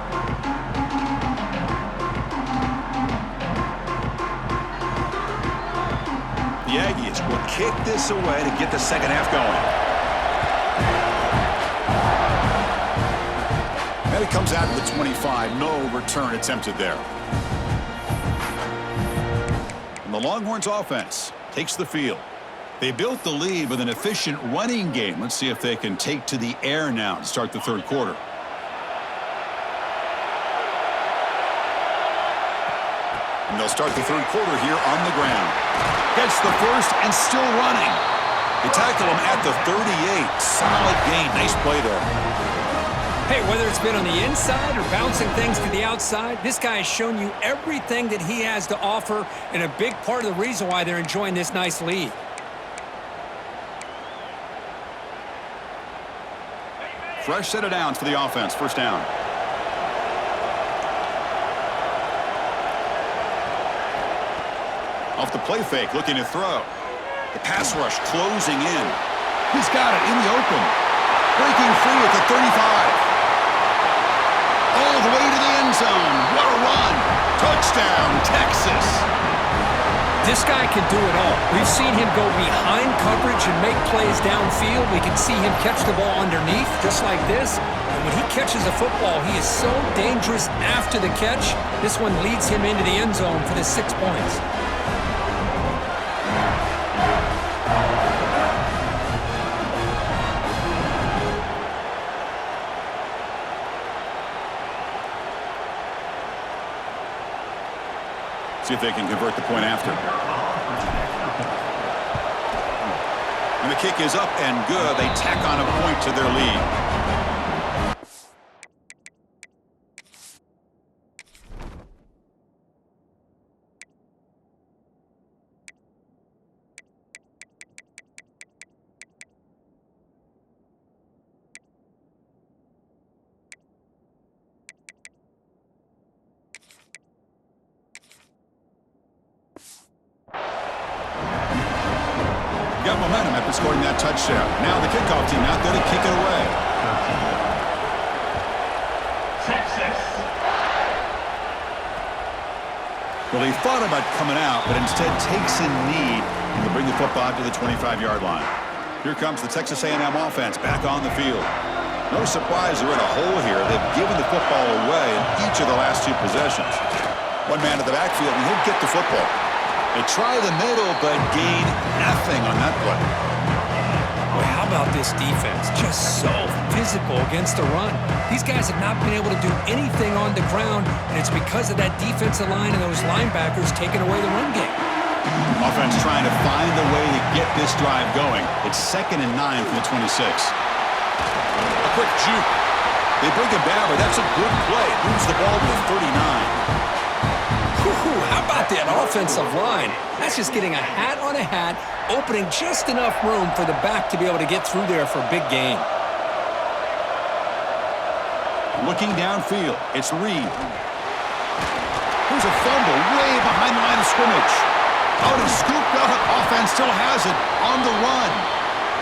Speaker 1: The Aggies will kick this away to get the second half going. And it comes out to the 25. No return attempted there. And the Longhorns offense takes the field. They built the lead with an efficient running game. Let's see if they can take to the air now to start the third quarter. And they'll start the third quarter here on the ground. Gets the first and still running. They tackle him at the 38. Solid gain. Nice play there.
Speaker 3: Hey, whether it's been on the inside or bouncing things to the outside, this guy has shown you everything that he has to offer, and a big part of the reason why they're enjoying this nice lead.
Speaker 1: Fresh set of downs for the offense. First down. Off the play fake, looking to throw. The pass rush closing in. He's got it in the open. Breaking free at the 35. All the way to the end zone. What a run. Touchdown, Texas.
Speaker 3: This guy can do it all. We've seen him go behind coverage and make plays downfield. We can see him catch the ball underneath, just like this. And when he catches a football, he is so dangerous after the catch. This one leads him into the end zone for the 6 points.
Speaker 1: See if they can convert the point after. And the kick is up and good. They tack on a point to their lead. got momentum after scoring that touchdown. Now the kickoff team out there to kick it away.
Speaker 2: Texas.
Speaker 1: Well, he thought about coming out, but instead takes a knee and will bring the football to the 25-yard line. Here comes the Texas A&M offense back on the field. No surprise they're in a hole here. They've given the football away in each of the last two possessions. One man to the backfield, and he'll get the football. They try the middle, but gain nothing on that play.
Speaker 3: Boy, how about this defense? Just so physical against the run. These guys have not been able to do anything on the ground, and it's because of that defensive line and those linebackers taking away the run game.
Speaker 1: Offense trying to find a way to get this drive going. It's 2nd and 9 from the 26. A quick juke. They bring him down, but that's a good play. Moves the ball to the 39.
Speaker 3: How about that offensive line? That's just getting a hat on a hat, opening just enough room for the back to be able to get through there for a big gain.
Speaker 1: Looking downfield, it's Reed. There's a fumble way behind the line of scrimmage. Out and scooped up. Offense still has it on the run.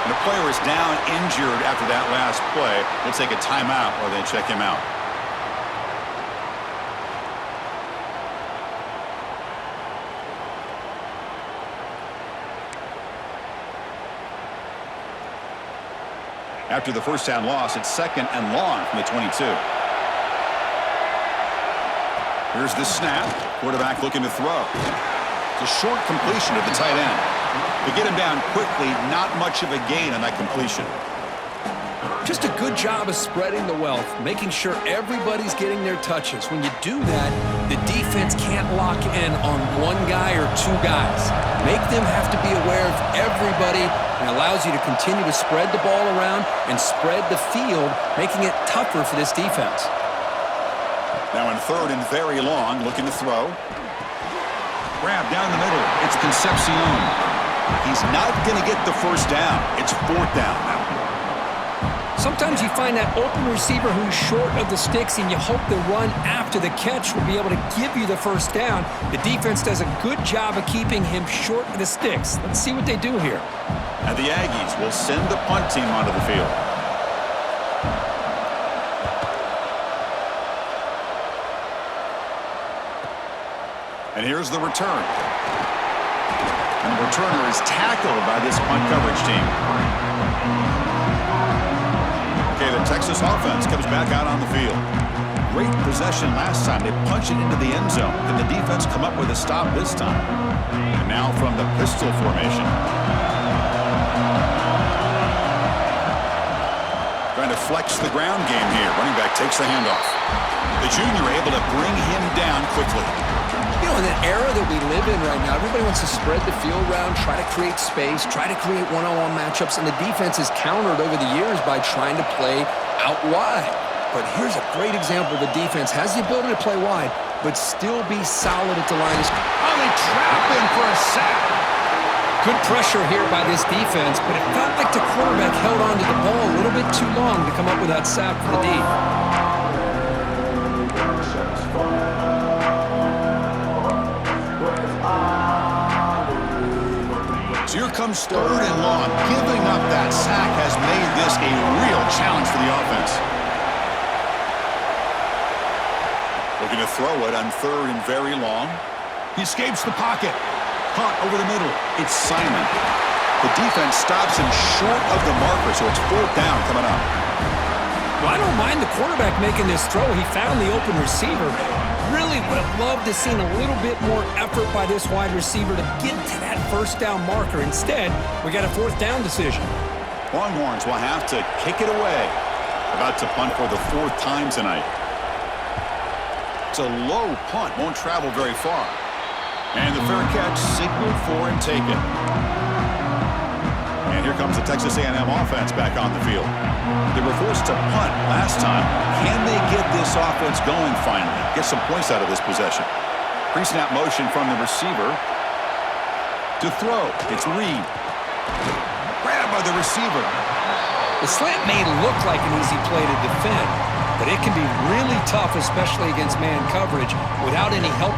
Speaker 1: And the player is down injured after that last play. They'll take a timeout or they check him out. After the first down loss, it's 2nd and long from the 22. Here's the snap. Quarterback looking to throw. It's a short completion to the tight end. To get him down quickly, not much of a gain on that completion.
Speaker 3: Just a good job of spreading the wealth, making sure everybody's getting their touches. When you do that, the defense can't lock in on one guy or two guys. Make them have to be aware of everybody, and allows you to continue to spread the ball around and spread the field, making it tougher for this defense.
Speaker 1: Now in 3rd and very long, looking to throw. Grab down the middle. It's Concepcion. He's not going to get the first down. It's 4th down now.
Speaker 3: Sometimes you find that open receiver who's short of the sticks, and you hope the run after the catch will be able to give you the first down. The defense does a good job of keeping him short of the sticks. Let's see what they do here.
Speaker 1: And the Aggies will send the punt team onto the field. And here's the return. And the returner is tackled by this punt coverage team. Okay, the Texas offense comes back out on the field. Great possession last time. They punch it into the end zone. Can the defense come up with a stop this time? And now from the pistol formation. Trying to flex the ground game here. Running back takes the handoff. The junior able to bring him down quickly.
Speaker 3: You know, in the era that we live in right now, everybody wants to spread the field around, try to create space, try to create one-on-one matchups, and the defense is countered over the years by trying to play out wide. But here's a great example. The defense has the ability to play wide, but still be solid at the line.
Speaker 1: Oh, they trap him for a sack.
Speaker 3: Good pressure here by this defense, but it felt like the quarterback held on to the ball a little bit too long to come up with that sack for the D.
Speaker 1: So here comes 3rd and long. Giving up that sack has made this a real challenge for the offense. Looking to throw it on 3rd and very long. He escapes the pocket. Caught over the middle. It's Simon. The defense stops him short of the marker, so it's 4th down coming up.
Speaker 3: Well, I don't mind the quarterback making this throw. He found the open receiver. Really would have loved to seen a little bit more effort by this wide receiver to get to that first down marker. Instead, we got a 4th down decision.
Speaker 1: Longhorns will have to kick it away. About to punt for the 4th time tonight. It's a low punt, won't travel very far. And the fair catch signaled for and taken. And here comes the Texas A&M offense back on the field. They were forced to punt last time. Can they get this offense going finally? Get some points out of this possession. Pre-snap motion from the receiver. To throw, it's Reed. Grabbed by the receiver.
Speaker 3: The slant may look like an easy play to defend, but it can be really tough, especially against man coverage, without any help